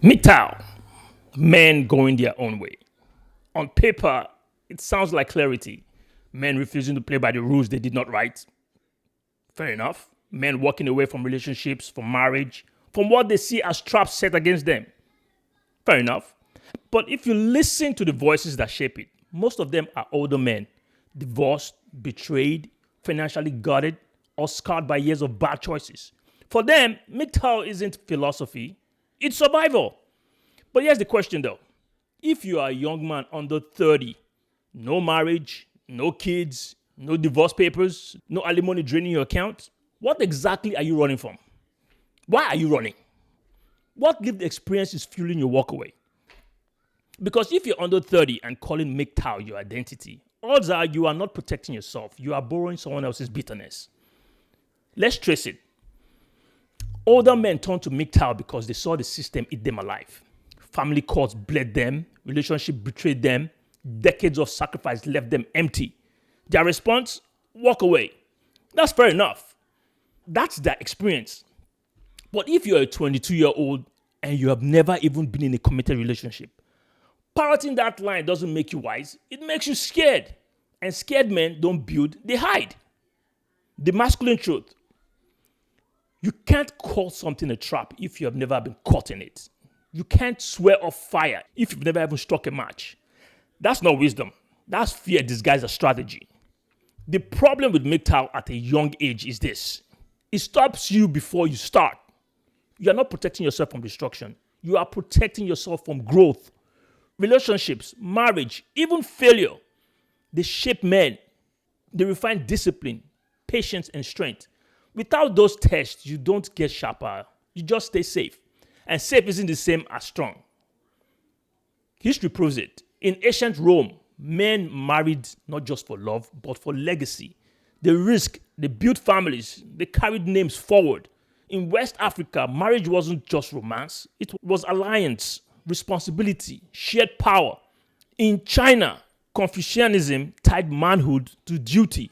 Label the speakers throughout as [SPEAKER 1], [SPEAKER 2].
[SPEAKER 1] MGTOW, men going their own way. On paper, it sounds like clarity. Men refusing to play by the rules they did not write. Fair enough. Men walking away from relationships, from marriage, from what they see as traps set against them. Fair enough. But if you listen to the voices that shape it, most of them are older men, divorced, betrayed, financially gutted, or scarred by years of bad choices. For them, MGTOW isn't philosophy, it's survival. But here's the question though. If you are a young man under 30, no marriage, no kids, no divorce papers, no alimony draining your account, what exactly are you running from? Why are you running? What lived experience is fueling your walkaway? Because if you're under 30 and calling MGTOW your identity, odds are you are not protecting yourself. You are borrowing someone else's bitterness. Let's trace it. Older men turned to MGTOW because they saw the system eat them alive. Family courts bled them, relationship betrayed them, decades of sacrifice left them empty. Their response? Walk away. That's fair enough. That's their experience. But if you're a 22-year-old and you have never even been in a committed relationship, parroting that line doesn't make you wise, it makes you scared. And scared men don't build, they hide. The masculine truth. You can't call something a trap if you have never been caught in it. You can't swear off fire if you've never even struck a match. That's not wisdom. That's fear disguised as strategy. The problem with MGTOW at a young age is this. It stops you before you start. You are not protecting yourself from destruction. You are protecting yourself from growth. Relationships, marriage, even failure, they shape men. They refine discipline, patience, and strength. Without those tests, you don't get sharper. You just stay safe. And safe isn't the same as strong. History proves it. In ancient Rome, men married not just for love, but for legacy. They risked, they built families, they carried names forward. In West Africa, marriage wasn't just romance, it was alliance, responsibility, shared power. In China, Confucianism tied manhood to duty,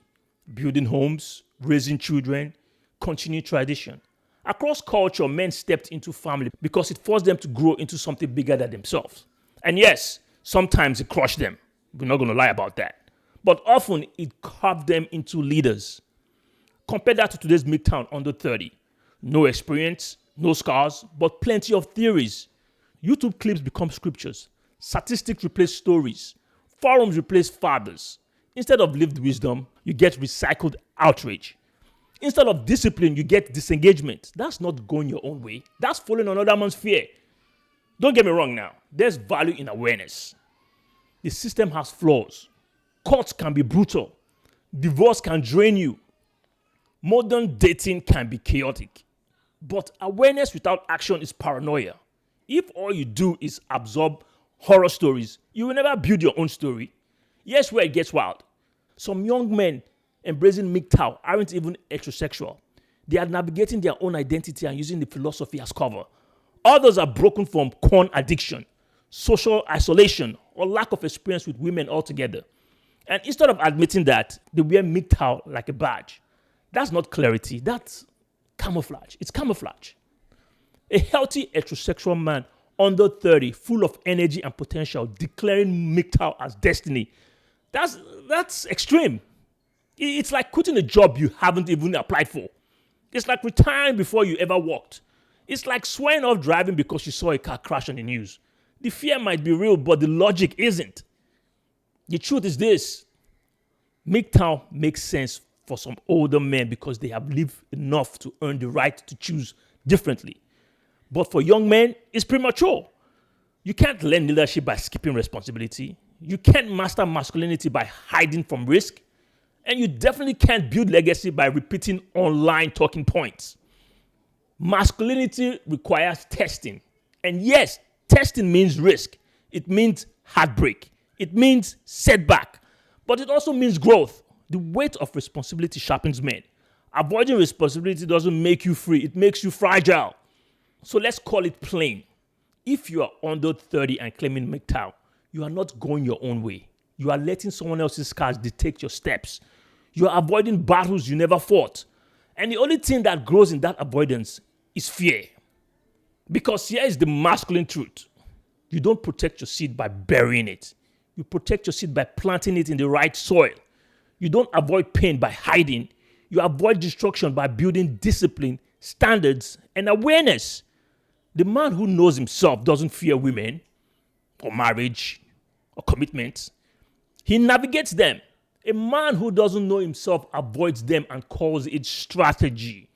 [SPEAKER 1] building homes, raising children, continuing tradition. Across culture, men stepped into family because it forced them to grow into something bigger than themselves. And yes, sometimes it crushed them. We're not going to lie about that. But often it carved them into leaders. Compare that to today's MGTOW under 30. No experience, no scars, but plenty of theories. YouTube clips become scriptures. Statistics replace stories. Forums replace fathers. Instead of lived wisdom, you get recycled outrage. Instead of discipline, you get disengagement. That's not going your own way. That's following another man's fear. Don't get me wrong now. There's value in awareness. The system has flaws. Courts can be brutal. Divorce can drain you. Modern dating can be chaotic. But awareness without action is paranoia. If all you do is absorb horror stories, you will never build your own story. Here's where it gets wild. Some young men embracing MGTOW aren't even heterosexual. They are navigating their own identity and using the philosophy as cover. Others are broken from porn addiction, social isolation, or lack of experience with women altogether. And instead of admitting that, they wear MGTOW like a badge. That's not clarity, that's camouflage. It's camouflage. A healthy heterosexual man under 30, full of energy and potential, declaring MGTOW as destiny. That's extreme. It's like quitting a job you haven't even applied for. It's like retiring before you ever walked. It's like swearing off driving because you saw a car crash on the news. The fear might be real, but the logic isn't. The truth is this. MGTOW makes sense for some older men because they have lived enough to earn the right to choose differently. But for young men, it's premature. You can't learn leadership by skipping responsibility. You can't master masculinity by hiding from risk. And you definitely can't build legacy by repeating online talking points. Masculinity requires testing. And yes, testing means risk. It means heartbreak. It means setback. But it also means growth. The weight of responsibility sharpens men. Avoiding responsibility doesn't make you free. It makes you fragile. So let's call it plain. If you are under 30 and claiming MGTOW, you are not going your own way. You are letting someone else's scars dictate your steps. You are avoiding battles you never fought. And the only thing that grows in that avoidance is fear. Because here is the masculine truth. You don't protect your seed by burying it. You protect your seed by planting it in the right soil. You don't avoid pain by hiding. You avoid destruction by building discipline, standards, and awareness. The man who knows himself doesn't fear women or marriage or commitments. He navigates them. A man who doesn't know himself avoids them and calls it strategy.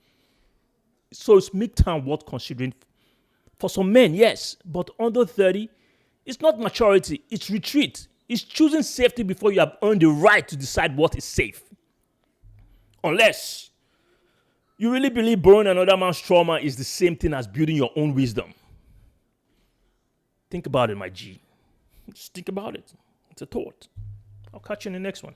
[SPEAKER 1] So is MGTOW worth considering? For some men, yes, but under 30, it's not maturity, it's retreat. It's choosing safety before you have earned the right to decide what is safe. Unless you really believe borrowing another man's trauma is the same thing as building your own wisdom. Think about it, my G. Just think about it. It's a thought. I'll catch you in the next one.